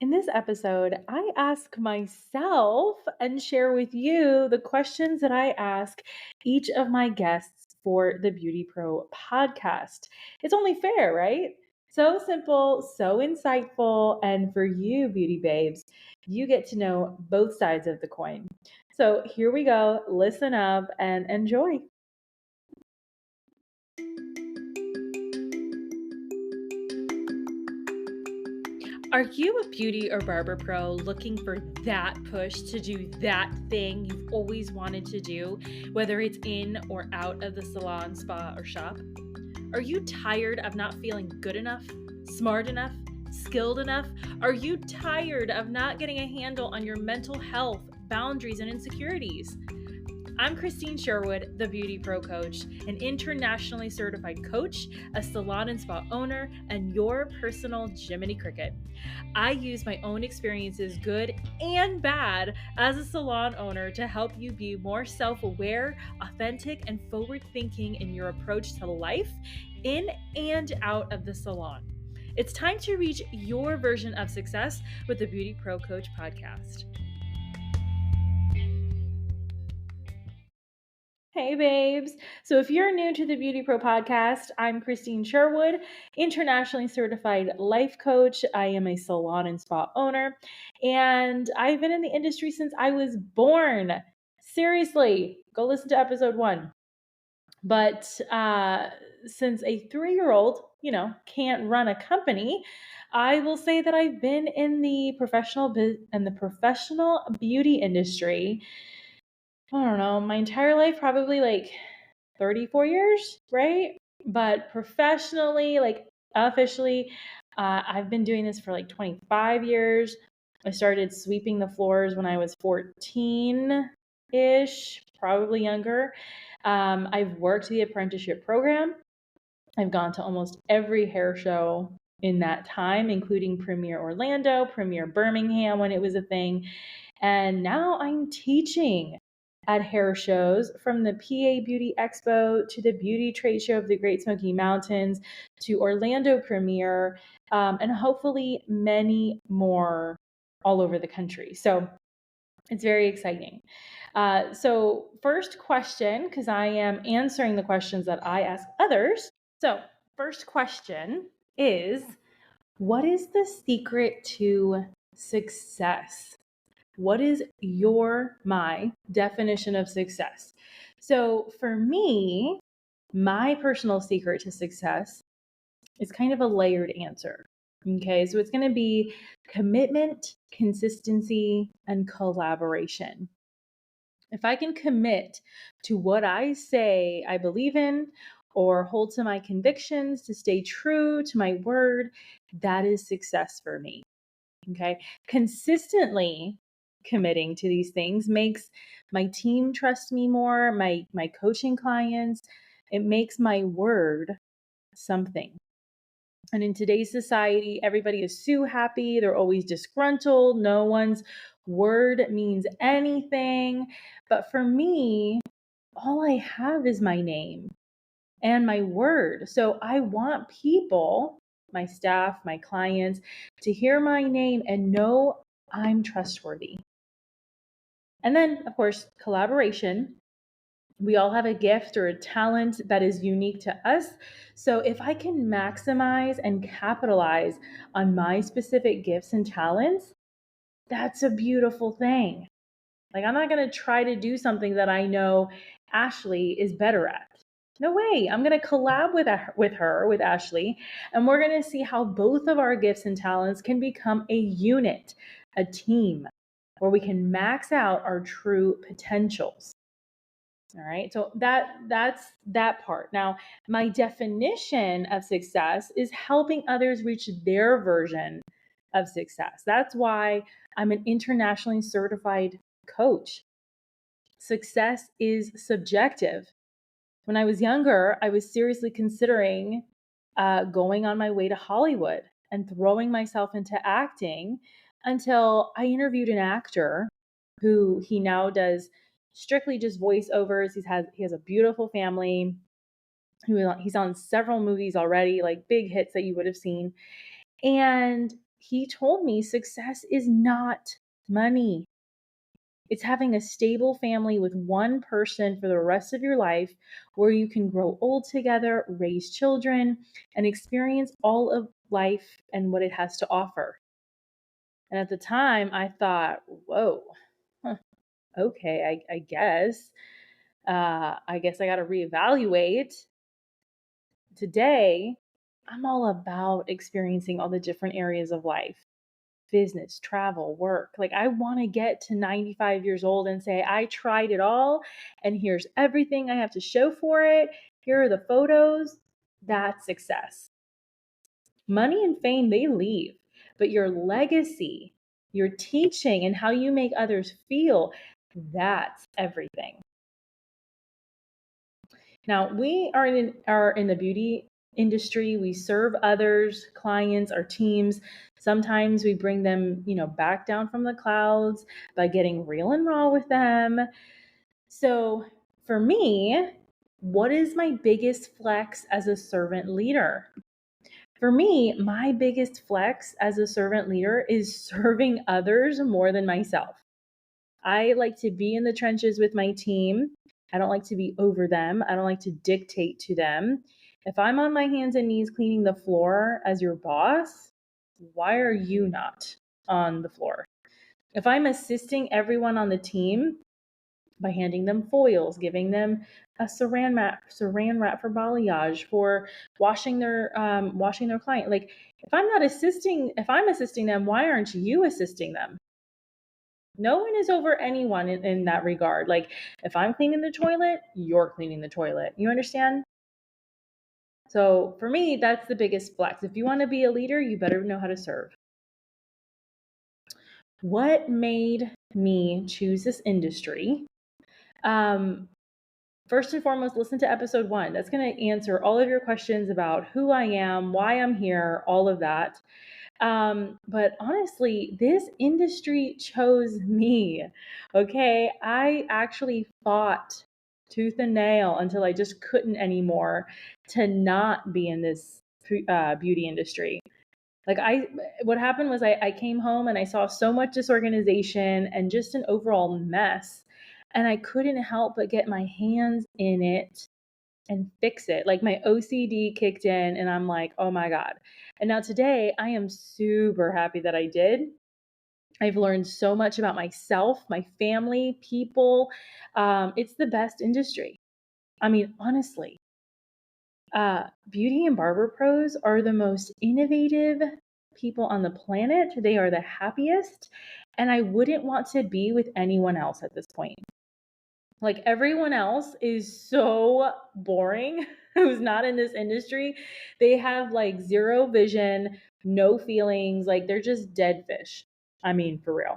In this episode, I ask myself and share with you the questions that I ask each of my guests for the BeautyPro podcast. It's only fair, right? So simple, so insightful. And for you, beauty babes, you get to know both sides of the coin. So here we go. Listen up and enjoy. Are you a beauty or barber pro looking for that push to do that thing you've always wanted to do, whether it's in or out of the salon, spa, or shop? Are you tired of not feeling good enough, smart enough, skilled enough? Are you tired of not getting a handle on your mental health, boundaries, and insecurities? I'm Krystine Sherwood, the Beauty Pro Coach, an internationally certified coach, a salon and spa owner, and your personal Jiminy Cricket. I use my own experiences, good and bad, as a salon owner to help you be more self-aware, authentic, and forward-thinking in your approach to life, in and out of the salon. It's time to reach your version of success with the Beauty Pro Coach podcast. Hey, babes. So, if you're new to the Beauty Pro podcast, I'm Krystine Sherwood, internationally certified life coach. I am a salon and spa owner, and I've been in the industry since I was born. Seriously, go listen to episode 1. But since a 3-year-old, can't run a company, I will say that I've been in the professional beauty industry. I don't know, my entire life, probably like 34 years, right? But professionally, like officially, I've been doing this for like 25 years. I started sweeping the floors when I was 14 ish, probably younger. I've worked the apprenticeship program. I've gone to almost every hair show in that time, including Premier Orlando, Premier Birmingham when it was a thing. And now I'm teaching at hair shows, from the PA Beauty Expo to the Beauty Trade Show of the Great Smoky Mountains to Orlando Premiere, and hopefully many more all over the country. So it's very exciting. So, first question, because I am answering the questions that I ask others. So, first question is, what is the secret to success? What is my definition of success? So for me, my personal secret to success is kind of a layered answer. Okay, so it's going to be commitment, consistency, and collaboration. If I can commit to what I say I believe in or hold to my convictions, to stay true to my word, that is success for me. Okay. Consistently committing to these things makes my team trust me more, my coaching clients. It makes my word something. And in today's society, everybody is so happy. They're always disgruntled. No one's word means anything. But for me, all I have is my name and my word. So I want people, my staff, my clients, to hear my name and know I'm trustworthy. And then, of course, collaboration. We all have a gift or a talent that is unique to us. So if I can maximize and capitalize on my specific gifts and talents, that's a beautiful thing. Like, I'm not going to try to do something that I know Ashley is better at. No way. I'm going to collab with Ashley, and we're going to see how both of our gifts and talents can become a unit, a team, where we can max out our true potentials. All right. So that's that part. Now, my definition of success is helping others reach their version of success. That's why I'm an internationally certified coach. Success is subjective. When I was younger, I was seriously considering going on my way to Hollywood and throwing myself into acting until I interviewed an actor who he now does strictly just voiceovers. He has a beautiful family. He's on several movies already, like big hits that you would have seen. And he told me success is not money. It's having a stable family with one person for the rest of your life where you can grow old together, raise children, and experience all of life and what it has to offer. And at the time, I thought, whoa, huh, okay, I guess. I guess I got to reevaluate. Today, I'm all about experiencing all the different areas of life: business, travel, work. Like, I want to get to 95 years old and say, I tried it all, and here's everything I have to show for it. Here are the photos. That's success. Money and fame, they leave, but your legacy, your teaching, and how you make others feel, that's everything. Now, we are in the beauty industry. We serve others, clients, our teams. Sometimes we bring them, back down from the clouds by getting real and raw with them. So, for me, what is my biggest flex as a servant leader? For me, my biggest flex as a servant leader is serving others more than myself. I like to be in the trenches with my team. I don't like to be over them. I don't like to dictate to them. If I'm on my hands and knees cleaning the floor as your boss, why are you not on the floor? If I'm assisting everyone on the team by handing them foils, giving them a saran wrap for balayage, for washing their client, like, if I'm assisting them, why aren't you assisting them? No one is over anyone in that regard. Like, if I'm cleaning the toilet, you're cleaning the toilet. You understand? So for me, that's the biggest flex. If you want to be a leader, you better know how to serve. What made me choose this industry? First and foremost, listen to episode 1. That's going to answer all of your questions about who I am, why I'm here, all of that. But honestly, this industry chose me. Okay. I actually fought tooth and nail until I just couldn't anymore to not be in this beauty industry. Like, what happened was I came home and I saw so much disorganization and just an overall mess. And I couldn't help but get my hands in it and fix it. Like, my OCD kicked in and I'm like, oh my God. And now today I am super happy that I did. I've learned so much about myself, my family, people. It's the best industry. I mean, honestly, beauty and barber pros are the most innovative people on the planet. They are the happiest. And I wouldn't want to be with anyone else at this point. Like, everyone else is so boring who's not in this industry. They have like zero vision, no feelings, like they're just dead fish. I mean, for real.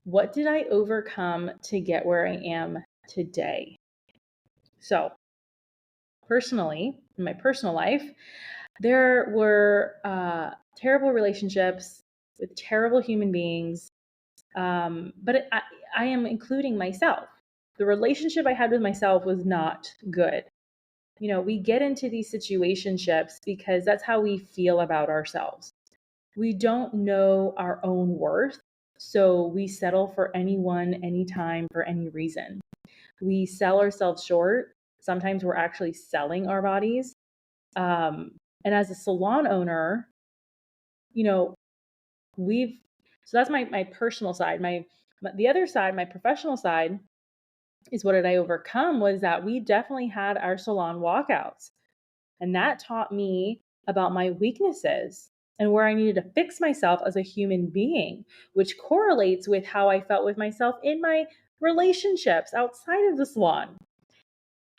What did I overcome to get where I am today? So, personally, in my personal life, there were terrible relationships with terrible human beings. But I am including myself. The relationship I had with myself was not good. We get into these situationships because that's how we feel about ourselves. We don't know our own worth, so we settle for anyone, anytime, for any reason. We sell ourselves short. Sometimes we're actually selling our bodies. And as a salon owner, you know, we've so that's my personal side. The other side, my professional side, is what did I overcome was that we definitely had our salon walkouts. And that taught me about my weaknesses and where I needed to fix myself as a human being, which correlates with how I felt with myself in my relationships outside of the salon.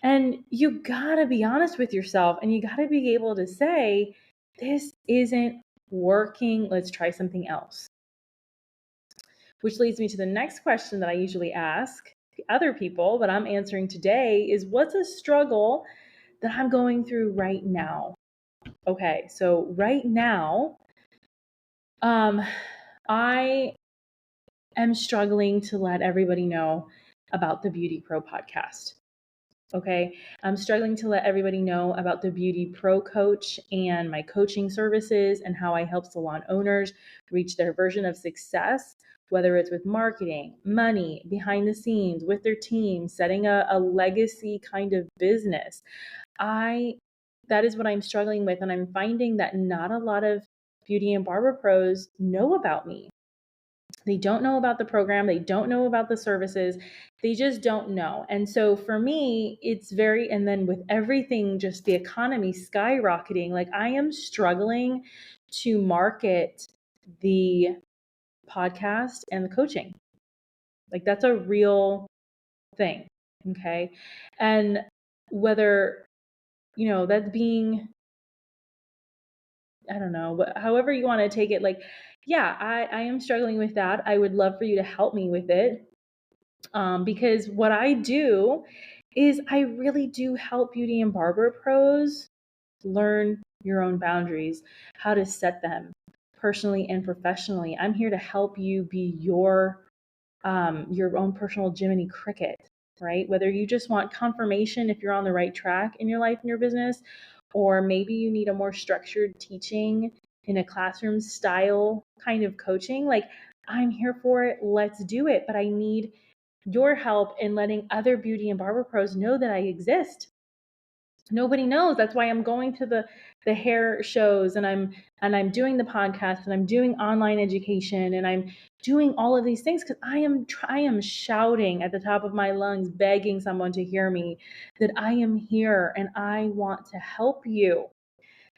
And you gotta be honest with yourself and you gotta be able to say, this isn't working. Let's try something else. Which leads me to the next question that I usually ask other people, but I'm answering today is, what's a struggle that I'm going through right now? Okay, so right now, I am struggling to let everybody know about the BeautyPro podcast. Okay. I'm struggling to let everybody know about the BeautyPro coach and my coaching services and how I help salon owners reach their version of success, whether it's with marketing, money, behind the scenes, with their team, setting a legacy kind of business. I that is what I'm struggling with. And I'm finding that not a lot of beauty and barber pros know about me. They don't know about the program. They don't know about the services. They just don't know. And so for me, it's very, and then with everything, just the economy skyrocketing, like I am struggling to market the podcast and the coaching. Like that's a real thing. Okay. And whether, that's being, I don't know, but however you want to take it, like, yeah, I am struggling with that. I would love for you to help me with it. Because what I do is I really do help beauty and barber pros learn your own boundaries, how to set them personally and professionally. I'm here to help you be your own personal Jiminy Cricket, right? Whether you just want confirmation if you're on the right track in your life and your business, or maybe you need a more structured teaching in a classroom style kind of coaching, like I'm here for it. Let's do it. But I need your help in letting other beauty and barber pros know that I exist. Nobody knows. That's why I'm going to the hair shows, and I'm doing the podcast, and I'm doing online education, and I'm doing all of these things because I am shouting at the top of my lungs, begging someone to hear me, that I am here and I want to help you.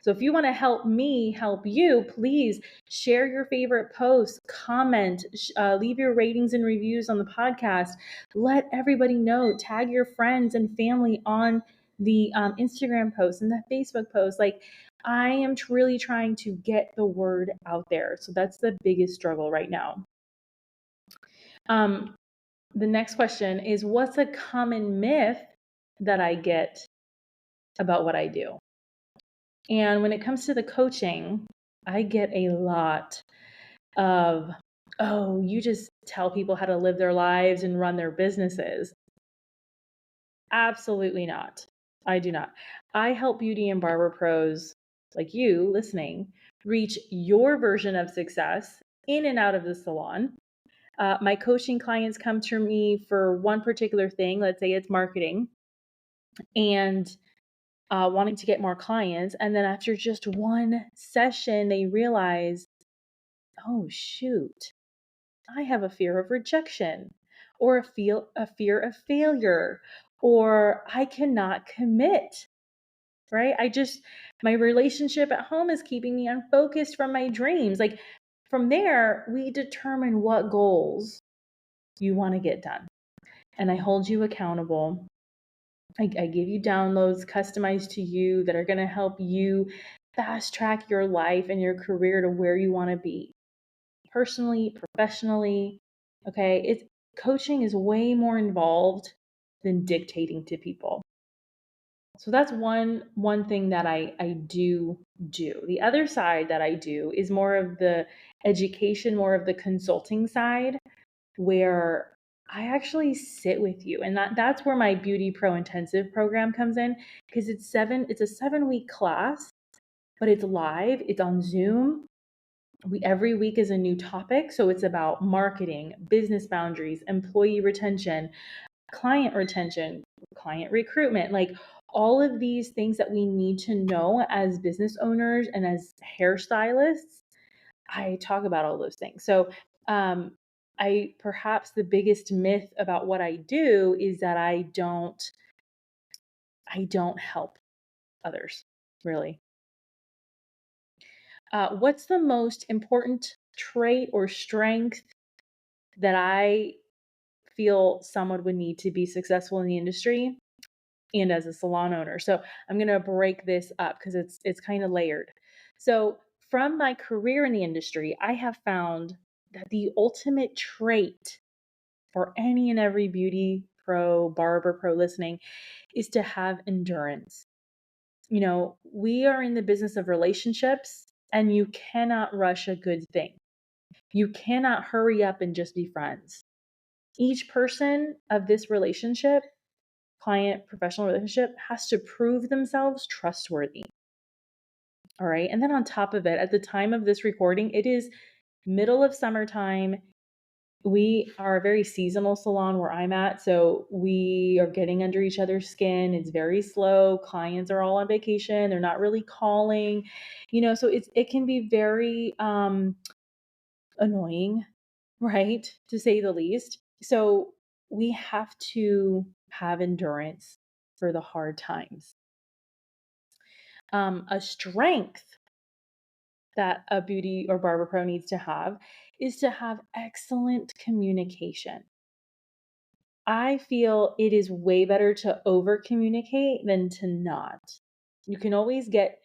So if you want to help me help you, please share your favorite posts, comment, leave your ratings and reviews on the podcast. Let everybody know. Tag your friends and family on the Instagram posts and the Facebook posts. Like I am really trying to get the word out there. So that's the biggest struggle right now. The next question is, what's a common myth that I get about what I do? And when it comes to the coaching, I get a lot of, oh, you just tell people how to live their lives and run their businesses. Absolutely not. I do not. I help beauty and barber pros like you listening reach your version of success in and out of the salon. My coaching clients come to me for one particular thing. Let's say it's marketing and wanting to get more clients. And then after just one session, they realize, oh, shoot, I have a fear of rejection or a fear of failure, or I cannot commit, right? My relationship at home is keeping me unfocused from my dreams. Like from there, we determine what goals you want to get done. And I hold you accountable. I give you downloads customized to you that are going to help you fast track your life and your career to where you want to be personally, professionally. Okay. Coaching is way more involved than dictating to people. So that's one thing that I do. The other side that I do is more of the education, more of the consulting side, where I actually sit with you. And that's where my BeautyPro intensive program comes in, because it's a 7-week class, but it's live, it's on Zoom. Every week is a new topic. So it's about marketing, business boundaries, employee retention, client recruitment, like all of these things that we need to know as business owners and as hairstylists. I talk about all those things. So, I perhaps the biggest myth about what I do is that I don't help others, really. What's the most important trait or strength that I feel someone would need to be successful in the industry and as a salon owner? So I'm going to break this up because it's kind of layered. So from my career in the industry, I have found that the ultimate trait for any and every beauty pro, barber pro listening is to have endurance. We are in the business of relationships, and you cannot rush a good thing. You cannot hurry up and just be friends. Each person of this relationship client professional relationship has to prove themselves trustworthy. All right. And then on top of it, at the time of this recording, it is middle of summertime. We are a very seasonal salon where I'm at. So we are getting under each other's skin. It's very slow. Clients are all on vacation. They're not really calling, so it can be very annoying, right? To say the least. So we have to have endurance for the hard times. A strength that a beauty or barber pro needs to have is to have excellent communication. I feel it is way better to over communicate than to not. You can always get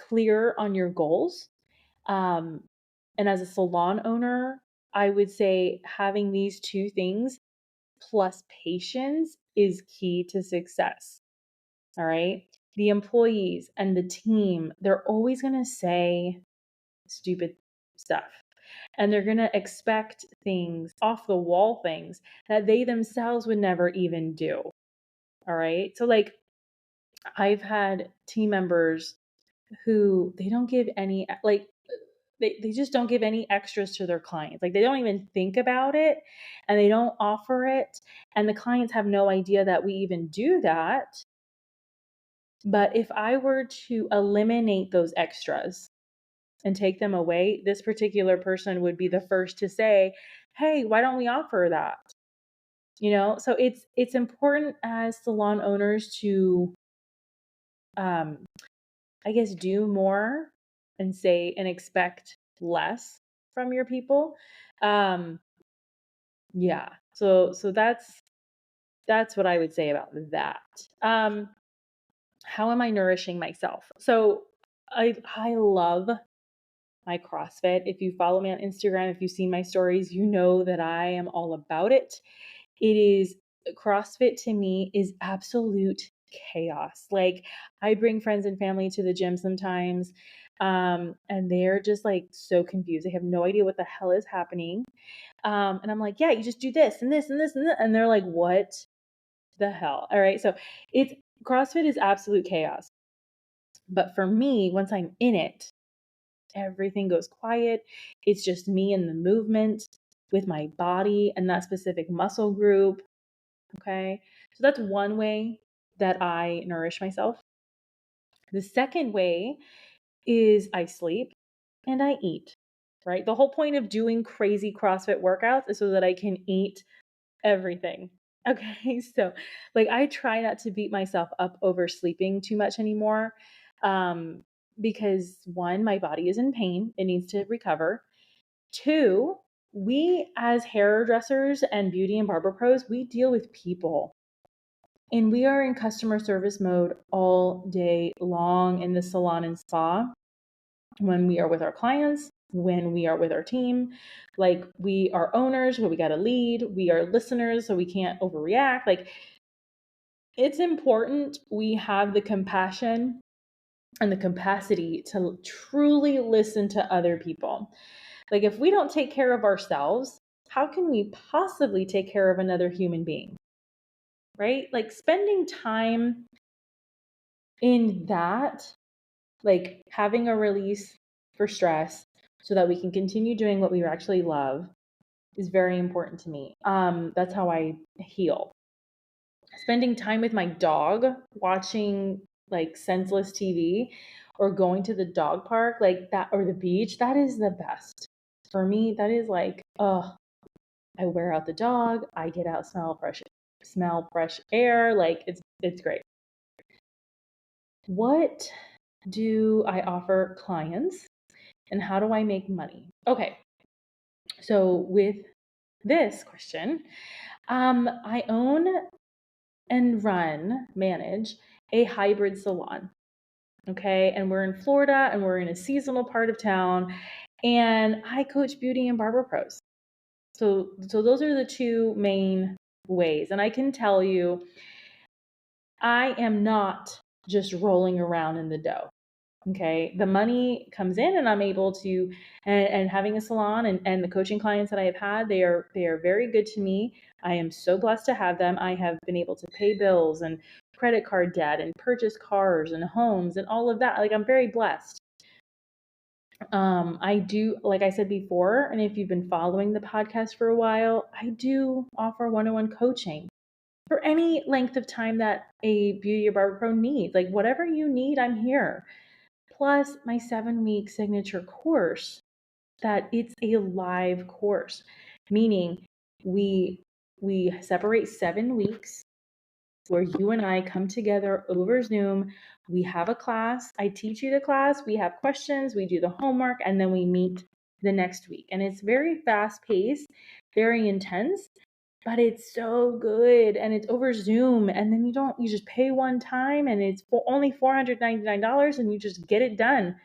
clear on your goals. And as a salon owner, I would say having these two things plus patience is key to success. All right. The employees and the team, they're always going to say stupid stuff. And they're going to expect things, off the wall things that they themselves would never even do. All right. So, like, I've had team members who they don't give any, like, they just don't give any extras to their clients. Like, they don't even think about it and they don't offer it. And the clients have no idea that we even do that. But if I were to eliminate those extras and take them away, this particular person would be the first to say, "Hey, why don't we offer that?" So it's important as salon owners to um I guess do more and say and expect less from your people. Um yeah. So that's what I would say about that. How am I nourishing myself? So I love my CrossFit. If you follow me on Instagram, if you've seen my stories, you know that I am all about it. It is CrossFit to me is absolute chaos. Like, I bring friends and family to the gym sometimes, and they're just like so confused. They have no idea what the hell is happening. And I'm like, yeah, you just do this and this and this and this. And they're like, what the hell? All right. So it's CrossFit is absolute chaos. But for me, once I'm in it, everything goes quiet. It's just me and the movement with my body and that specific muscle group. Okay. So that's one way that I nourish myself. The second way is I sleep and I eat, right? The whole point of doing crazy CrossFit workouts is so that I can eat everything. Okay. So, like, I try not to beat myself up over sleeping too much anymore. Um, because one, my body is in pain, it needs to recover. Two, we as hairdressers and beauty and barber pros, we deal with people. And we are in customer service mode all day long in the salon and spa when we are with our clients, when we are with our team. Like, we are owners, but we got to lead. We are listeners, so we can't overreact. Like, it's important we have the compassion and the capacity to truly listen to other people. Like, if we don't take care of ourselves, how can we possibly take care of another human being? Right? Like, spending time in that, like having a release for stress so that we can continue doing what we actually love, is very important to me. That's how I heal. Spending time with my dog, watching like senseless TV or going to the dog park like that or the beach, that is the best. For me, that is like, oh, I wear out the dog, I get out, smell fresh air, like it's great. What do I offer clients and how do I make money? Okay. So with this question, I own and manage a hybrid salon. Okay. And we're in Florida and we're in a seasonal part of town, and I coach beauty and barber pros. So those are the two main ways. And I can tell you, I am not just rolling around in the dough. Okay. The money comes in and I'm able to, and having a salon and the coaching clients that I have had, they are very good to me. I am so blessed to have them. I have been able to pay bills and credit card debt and purchase cars and homes and all of that. Like, I'm very blessed. I do, like I said before, and if you've been following the podcast for a while, I do offer one-on-one coaching for any length of time that a beauty or barber pro needs. Like, whatever you need, I'm here. Plus my 7-week signature course, that it's a live course, meaning we separate 7 weeks where you and I come together over Zoom. We have a class. I teach you the class. We have questions. We do the homework, and then we meet the next week. And it's very fast paced, very intense, but it's so good. And it's over Zoom. And then you just pay one time, and it's only $499, and you just get it done.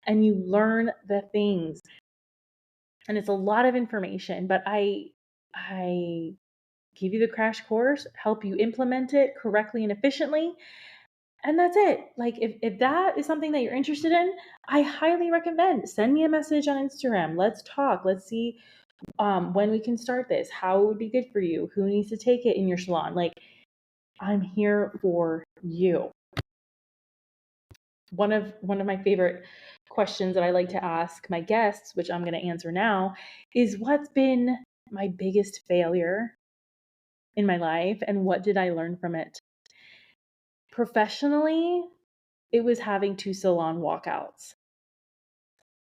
And you learn the things. And it's a lot of information, but I give you the crash course, help you implement it correctly and efficiently. And that's it. Like, if that is something that you're interested in, I highly recommend send me a message on Instagram. Let's talk. Let's see when we can start this, how it would be good for you, who needs to take it in your salon. Like, I'm here for you. One of my favorite questions that I like to ask my guests, which I'm going to answer now, is what's been my biggest failure in my life and what did I learn from it? Professionally, it was having 2 salon walkouts.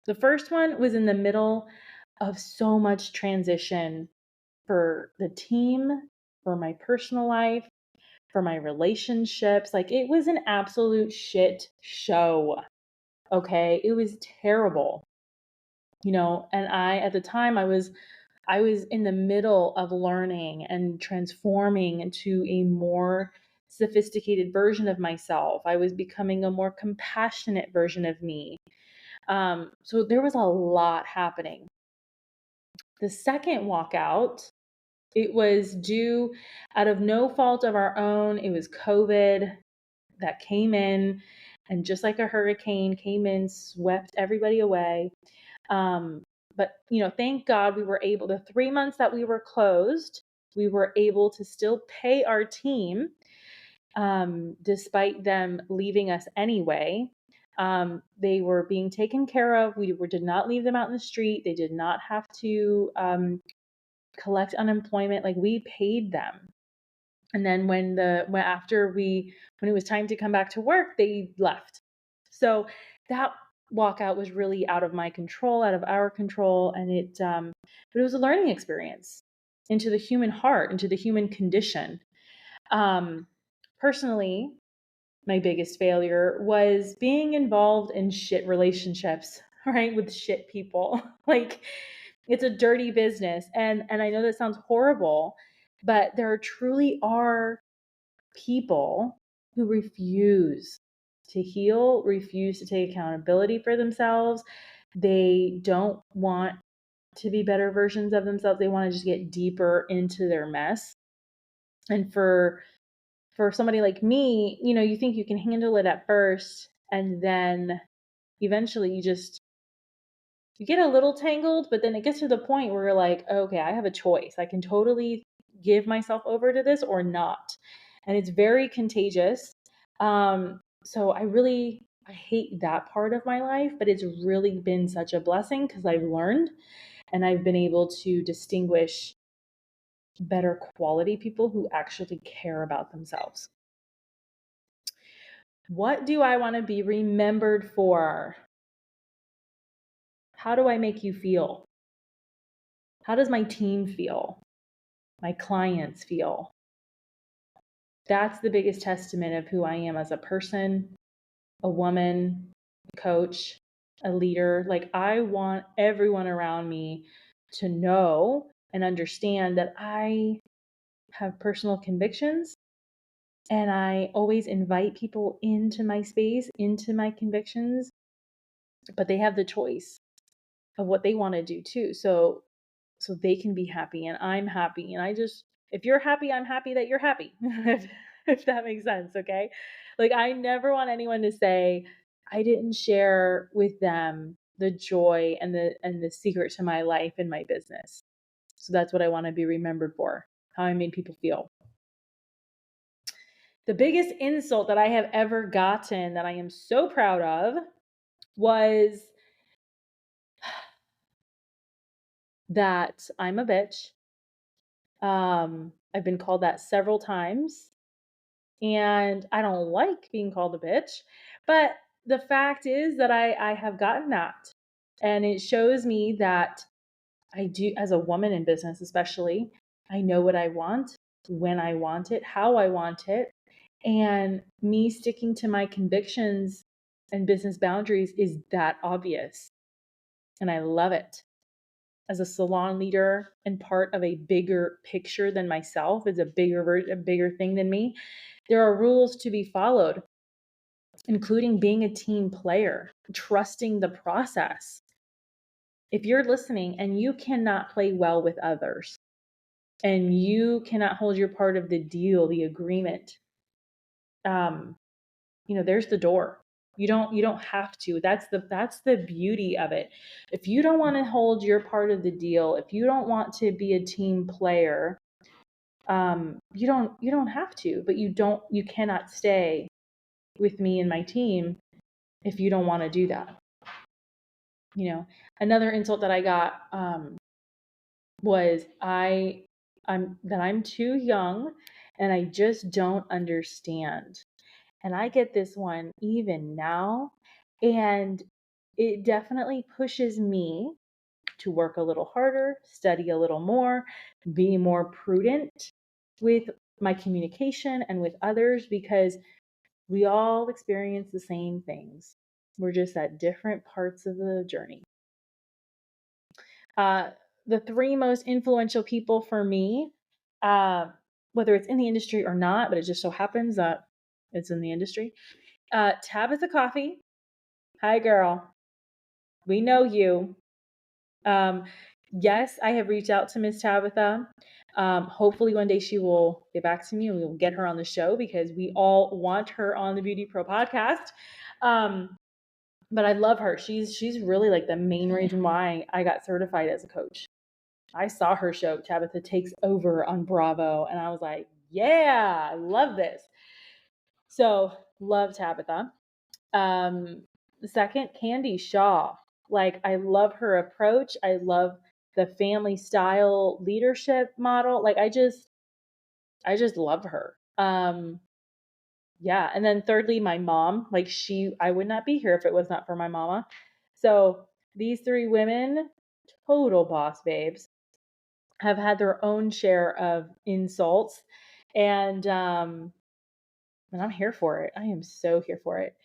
The first one was in the middle of so much transition for the team, for my personal life, for my relationships. Like, it was an absolute shit show. Okay. It was terrible, and at the time, I was in the middle of learning and transforming into a more sophisticated version of myself. I was becoming a more compassionate version of me. So there was a lot happening. The second walkout, it was due out of no fault of our own. It was COVID that came in, and just like a hurricane came in, swept everybody away. But thank God we were able, the 3 months that we were closed, we were able to still pay our team, despite them leaving us anyway. They were being taken care of. Did not leave them out in the street. They did not have to collect unemployment. Like, we paid them. And then when it was time to come back to work, they left. So that walkout was really out of my control, out of our control. And but it was a learning experience into the human heart, into the human condition. Personally, my biggest failure was being involved in shit relationships, right? With shit people. Like, it's a dirty business. And I know that sounds horrible, but there truly are people who refuse to heal, refuse to take accountability for themselves. They don't want to be better versions of themselves. They want to just get deeper into their mess. And for somebody like me, you think you can handle it at first, and then eventually you get a little tangled, but then it gets to the point where you're like, okay, I have a choice. I can totally give myself over to this or not. And it's very contagious. So I hate that part of my life, but it's really been such a blessing because I've learned and I've been able to distinguish better quality people who actually care about themselves. What do I want to be remembered for? How do I make you feel? How does my team feel? My clients feel? That's the biggest testament of who I am as a person, a woman, a coach, a leader. Like, I want everyone around me to know and understand that I have personal convictions, and I always invite people into my space, into my convictions, but they have the choice of what they want to do too. So they can be happy and I'm happy. And if you're happy, I'm happy that you're happy. If that makes sense. Okay. Like, I never want anyone to say, I didn't share with them the joy and the secret to my life and my business. So that's what I want to be remembered for, how I made people feel. The biggest insult that I have ever gotten that I am so proud of was that I'm a bitch. I've been called that several times, and I don't like being called a bitch. But the fact is that I have gotten that. And it shows me that I do, as a woman in business especially, I know what I want, when I want it, how I want it. And me sticking to my convictions and business boundaries is that obvious. And I love it. As a salon leader and part of a bigger picture than myself, is a bigger thing than me. There are rules to be followed, including being a team player, trusting the process. If you're listening and you cannot play well with others and you cannot hold your part of the deal, the agreement, there's the door. You don't have to. That's the beauty of it. If you don't want to hold your part of the deal, if you don't want to be a team player, you don't have to, but you cannot stay with me and my team if you don't want to do that. Another insult that I got was I'm too young and I just don't understand. And I get this one even now, and it definitely pushes me to work a little harder, study a little more, be more prudent with my communication and with others, because we all experience the same things. We're just at different parts of the journey. The three most influential people for me, whether it's in the industry or not, but it just so happens that it's in the industry. Tabitha Coffee. Hi, girl. We know you. Yes, I have reached out to Miss Tabitha. Hopefully one day she will get back to me and we will get her on the show, because we all want her on the BeautyPro podcast. But I love her. She's really like the main reason why I got certified as a coach. I saw her show, Tabitha Takes Over, on Bravo, and I was like, yeah, I love this. So love Tabitha. The second, Candy Shaw. Like, I love her approach. I love the family style leadership model. Like, I just love her. Yeah. And then thirdly, my mom. Like, I would not be here if it was not for my mama. So these three women, total boss babes, have had their own share of insults, and I'm here for it. I am so here for it.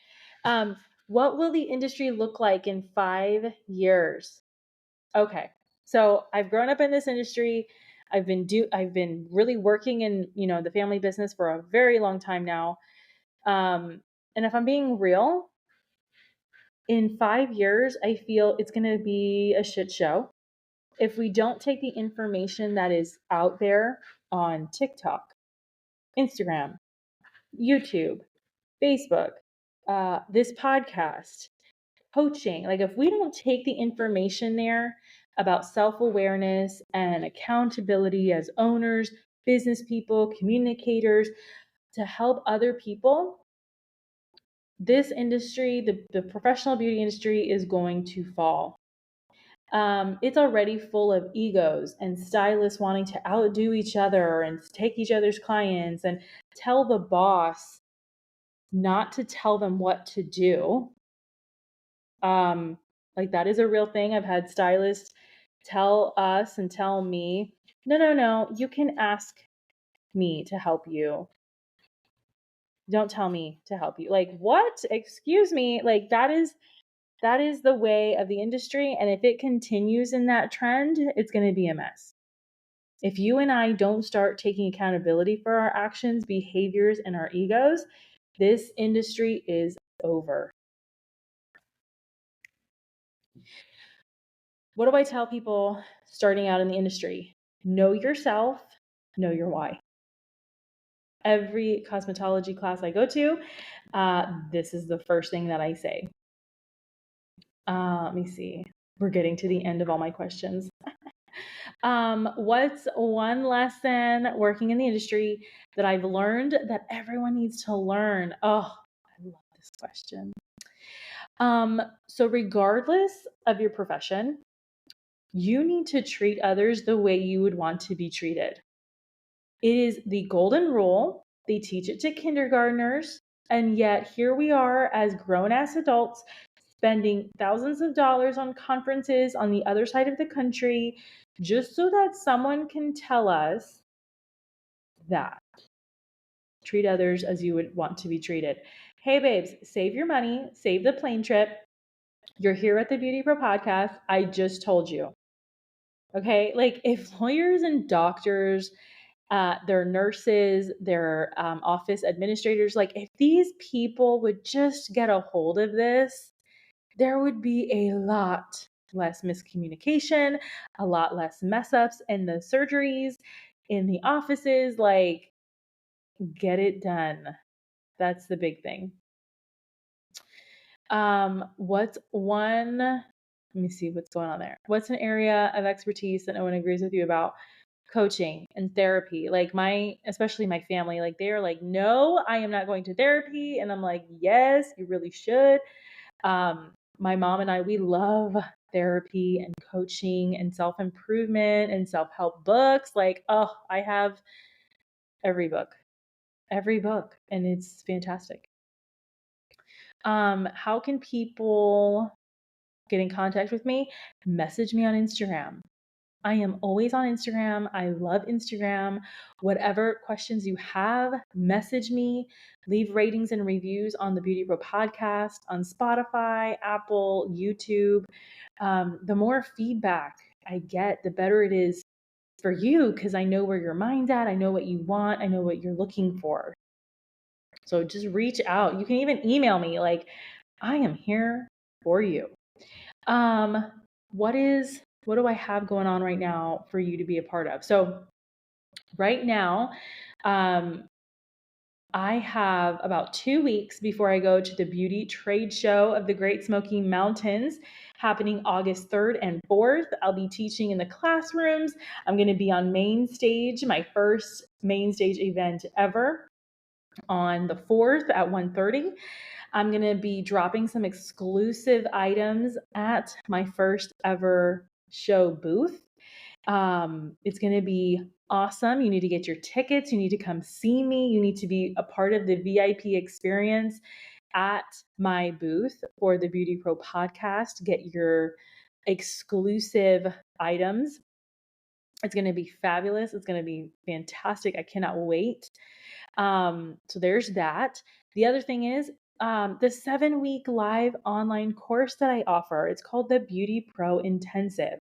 What will the industry look like in 5 years? Okay. So I've grown up in this industry. I've been really working in, the family business for a very long time now. And if I'm being real, in 5 years, I feel it's going to be a shit show if we don't take the information that is out there on TikTok, Instagram, YouTube, Facebook, this podcast, coaching. Like, if we don't take the information there about self-awareness and accountability as owners, business people, communicators, to help other people, this industry, the professional beauty industry, is going to fall. It's already full of egos and stylists wanting to outdo each other and take each other's clients and tell the boss not to tell them what to do. Like, that is a real thing. I've had stylists tell us and tell me, no, you can ask me to help you. Don't tell me to help you. Like, what? Excuse me. Like, that is the way of the industry. And if it continues in that trend, it's going to be a mess. If you and I don't start taking accountability for our actions, behaviors, and our egos, this industry is over. What do I tell people starting out in the industry? Know yourself, know your why. Every cosmetology class I go to, this is the first thing that I say. Let me see. We're getting to the end of all my questions. What's one lesson working in the industry that I've learned that everyone needs to learn? Oh, I love this question. So regardless of your profession, you need to treat others the way you would want to be treated. It is the golden rule. They teach it to kindergartners, and yet here we are as grown-ass adults spending thousands of dollars on conferences on the other side of the country just so that someone can tell us that. Treat others as you would want to be treated. Hey babes, save your money, save the plane trip. You're here at the BeautyPro podcast. I just told you. Okay, like if lawyers and doctors, their nurses, their office administrators, like if these people would just get a hold of this, there would be a lot less miscommunication, a lot less mess ups in the surgeries, in the offices. Like, get it done. That's the big thing. What's one, let me see what's going on there. What's an area of expertise that no one agrees with you about? Coaching and therapy. Like especially my family, like they're like, no, I am not going to therapy. And I'm like, yes, you really should. My mom and I, we love therapy and coaching and self-improvement and self-help books. Like, oh, I have every book, and it's fantastic. How can people get in contact with me? Message me on Instagram. I am always on Instagram. I love Instagram. Whatever questions you have, message me. Leave ratings and reviews on the BeautyPro podcast, on Spotify, Apple, YouTube. The more feedback I get, the better it is for you because I know where your mind's at. I know what you want. I know what you're looking for. So just reach out. You can even email me. Like, I am here for you. What do I have going on right now for you to be a part of? So right now, I have about 2 weeks before I go to the beauty trade show of the Great Smoky Mountains happening August 3rd and 4th. I'll be teaching in the classrooms. I'm going to be on main stage, my first main stage event ever on the 4th at 1:30. I'm going to be dropping some exclusive items at my first ever show booth. It's going to be awesome. You need to get your tickets. You need to come see me. You need to be a part of the VIP experience at my booth for the BeautyPro podcast. Get your exclusive items. It's going to be fabulous. It's going to be fantastic. I cannot wait. So there's that. The other thing is the 7-week live online course that I offer. It's called the BeautyPro Intensive.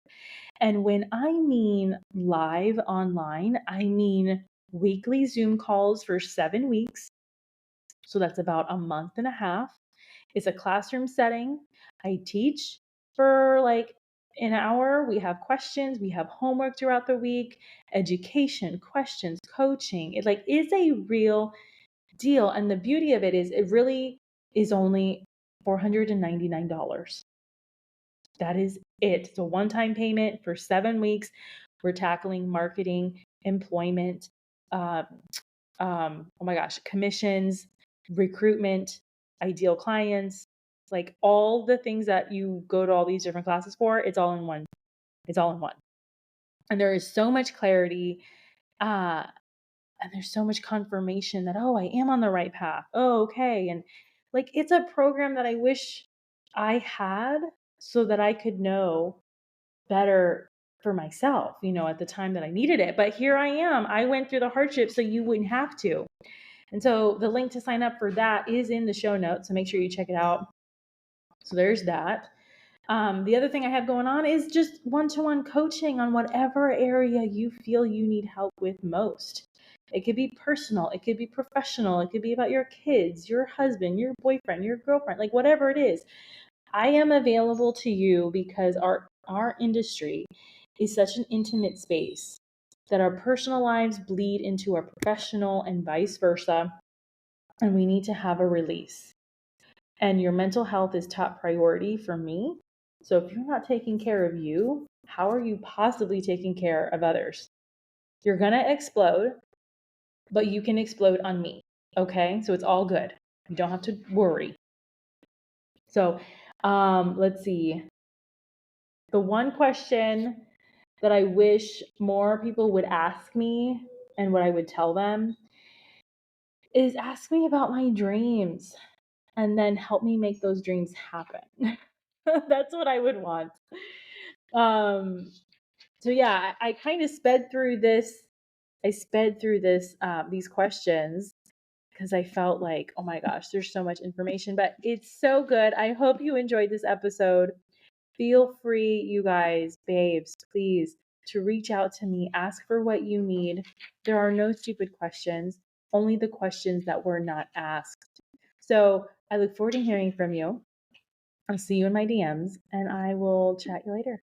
And when I mean live online, I mean weekly Zoom calls for 7 weeks. So that's about a month and a half. It's a classroom setting. I teach for like an hour. We have questions, we have homework throughout the week, education, questions, coaching. It like is a real deal. And the beauty of it is it really is only $499. That is it. It's a one-time payment for 7 weeks. We're tackling marketing, employment, oh my gosh, commissions, recruitment, ideal clients, like all the things that you go to all these different classes for. It's all in one. It's all in one. And there is so much clarity. And there's so much confirmation that, oh, I am on the right path. Oh, okay. And like, it's a program that I wish I had so that I could know better for myself, at the time that I needed it. But here I am. I went through the hardship so you wouldn't have to. And so the link to sign up for that is in the show notes. So make sure you check it out. So there's that. The other thing I have going on is just one-to-one coaching on whatever area you feel you need help with most. It could be personal, it could be professional, it could be about your kids, your husband, your boyfriend, your girlfriend, like whatever it is. I am available to you because our industry is such an intimate space. that our personal lives bleed into our professional and vice versa. And we need to have a release. And your mental health is top priority for me. So if you're not taking care of you, how are you possibly taking care of others? You're going to explode, but you can explode on me. Okay? So it's all good. You don't have to worry. So let's see. The one question that I wish more people would ask me and what I would tell them is ask me about my dreams and then help me make those dreams happen. That's what I would want. So yeah, I kind of sped through this. I sped through these questions because I felt like, oh my gosh, there's so much information, but it's so good. I hope you enjoyed this episode. Feel free, you guys, babes, please, to reach out to me. Ask for what you need. There are no stupid questions, only the questions that were not asked. So I look forward to hearing from you. I'll see you in my DMs and I will chat you later.